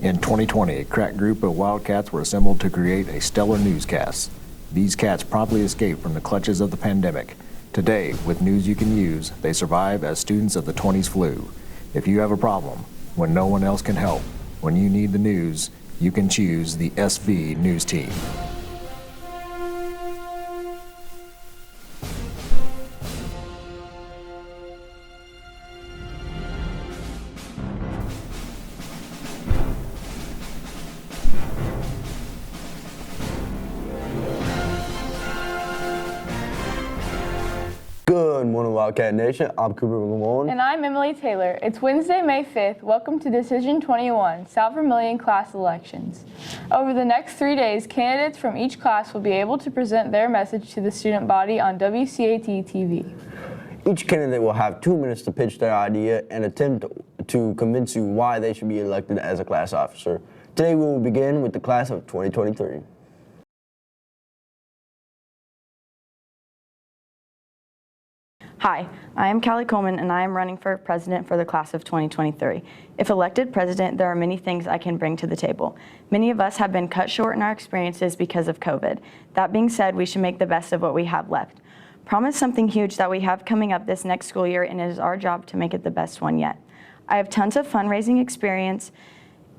In 2020, a crack group of Wildcats were assembled to create a stellar newscast. These cats promptly escaped from the clutches of the pandemic. Today, with news you can use, they survive as students of the 20s flu. If you have a problem, when no one else can help, when you need the news, you can choose the SV News Team. Good morning, Wildcat Nation. I'm Cooper Lamone. And I'm Emily Taylor. It's Wednesday, May 5th. Welcome to Decision 21, South Vermilion class elections. Over the next 3 days, candidates from each class will be able to present their message to the student body on WCAT TV. Each candidate will have 2 minutes to pitch their idea and attempt to convince you why they should be elected as a class officer. Today we will begin with the class of 2023. Hi, I am Callie Coleman and I am running for president for the class of 2023. If elected president, there are many things I can bring to the table. Many of us have been cut short in our experiences because of COVID. That being said, we should make the best of what we have left. Prom is something huge that we have coming up this next school year, and it is our job to make it the best one yet. I have tons of fundraising experience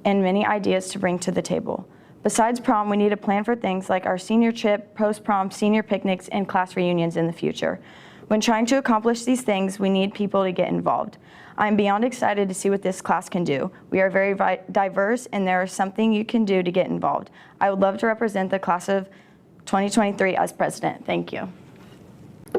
and many ideas to bring to the table. Besides prom, we need a plan for things like our senior trip, post-prom, senior picnics, and class reunions in the future. When trying to accomplish these things, we need people to get involved. I am beyond excited to see what this class can do. We are very diverse, and there is something you can do to get involved. I would love to represent the class of 2023 as president. Thank you.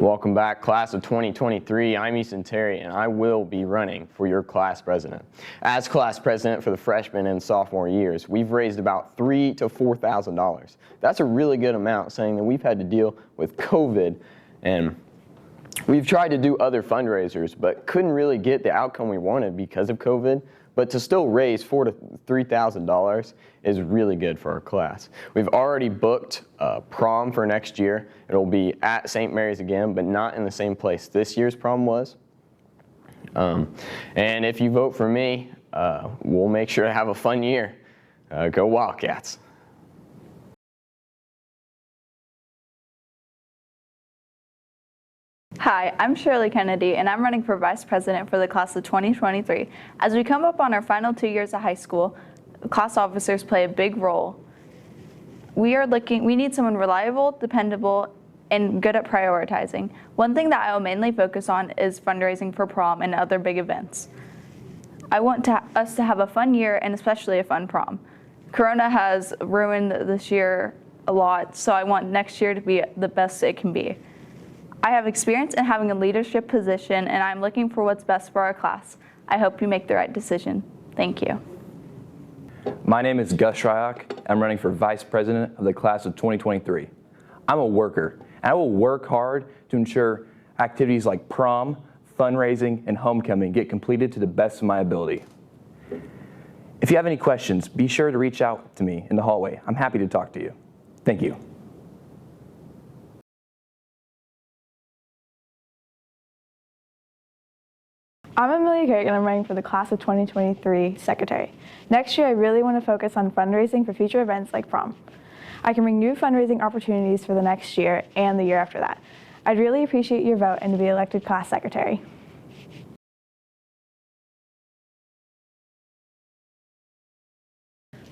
Welcome back, class of 2023. I'm Easton Terry, and I will be running for your class president. As class president for the freshman and sophomore years, we've raised about $3,000 to $4,000. That's a really good amount, saying that we've had to deal with COVID, and we've tried to do other fundraisers, but couldn't really get the outcome we wanted because of COVID. But to still raise $4,000 to $3,000 is really good for our class. We've already booked prom for next year. It'll be at St. Mary's again, but not in the same place this year's prom was. And if you vote for me, we'll make sure to have a fun year. Go Wildcats. Hi, I'm Shirley Kennedy, and I'm running for Vice President for the class of 2023. As we come up on our final 2 years of high school, class officers play a big role. We need someone reliable, dependable, and good at prioritizing. One thing that I will mainly focus on is fundraising for prom and other big events. I want us to have a fun year, and especially a fun prom. Corona has ruined this year a lot, so I want next year to be the best it can be. I have experience in having a leadership position, and I'm looking for what's best for our class. I hope you make the right decision. Thank you. My name is Gus Shryock. I'm running for Vice President of the class of 2023. I'm a worker, and I will work hard to ensure activities like prom, fundraising, and homecoming get completed to the best of my ability. If you have any questions, be sure to reach out to me in the hallway. I'm happy to talk to you. Thank you. I'm Amelia Craig, and I'm running for the class of 2023 secretary. Next year, I really want to focus on fundraising for future events like prom. I can bring new fundraising opportunities for the next year and the year after that. I'd really appreciate your vote and to be elected class secretary.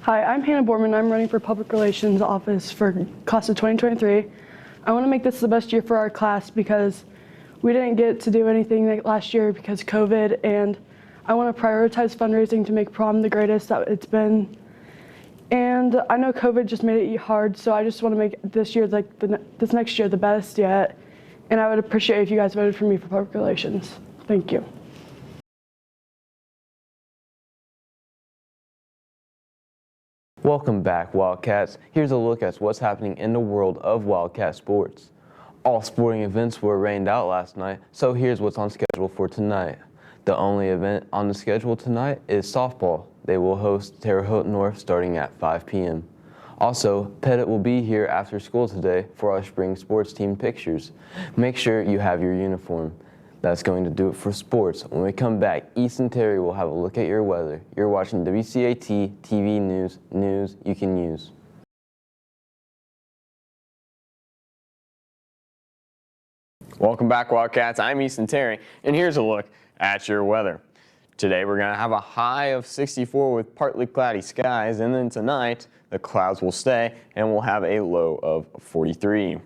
Hi, I'm Hannah Borman. I'm running for Public Relations Office for class of 2023. I want to make this the best year for our class because we didn't get to do anything like last year because of COVID, and I want to prioritize fundraising to make prom the greatest that it's been. And I know COVID just made it hard, so I just want to make this year, this next year, the best yet. And I would appreciate if you guys voted for me for Public Relations. Thank you. Welcome back, Wildcats. Here's a look at what's happening in the world of Wildcat sports. All sporting events were rained out last night, so here's what's on schedule for tonight. The only event on the schedule tonight is softball. They will host Terre Haute North starting at 5 p.m. Also, Pettit will be here after school today for our spring sports team pictures. Make sure you have your uniform. That's going to do it for sports. When we come back, East and Terry will have a look at your weather. You're watching WCAT TV News, news you can use. Welcome back, Wildcats. I'm Easton Terry, and here's a look at your weather. Today we're going to have a high of 64 with partly cloudy skies, and then tonight the clouds will stay and we'll have a low of 43.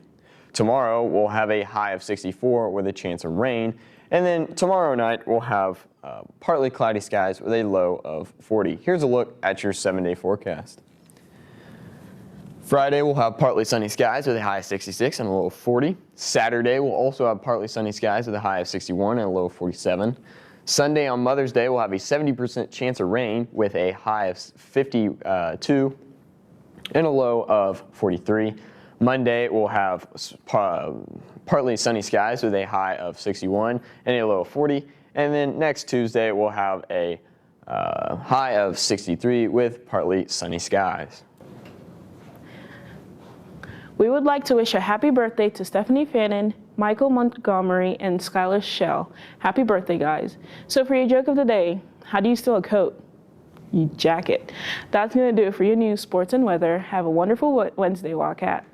Tomorrow we'll have a high of 64 with a chance of rain, and then tomorrow night we'll have partly cloudy skies with a low of 40. Here's a look at your 7-day forecast. Friday we'll have partly sunny skies with a high of 66 and a low of 40. Saturday we'll also have partly sunny skies with a high of 61 and a low of 47. Sunday on Mother's Day we'll have a 70% chance of rain with a high of 52 and a low of 43. Monday we'll have partly sunny skies with a high of 61 and a low of 40. And then next Tuesday we'll have a high of 63 with partly sunny skies. We would like to wish a happy birthday to Stephanie Fannin, Michael Montgomery, and Skylar Shell. Happy birthday, guys. So for your joke of the day, how do you steal a coat? You jack it. That's going to do it for your news, sports, and weather. Have a wonderful Wednesday, Wildcat.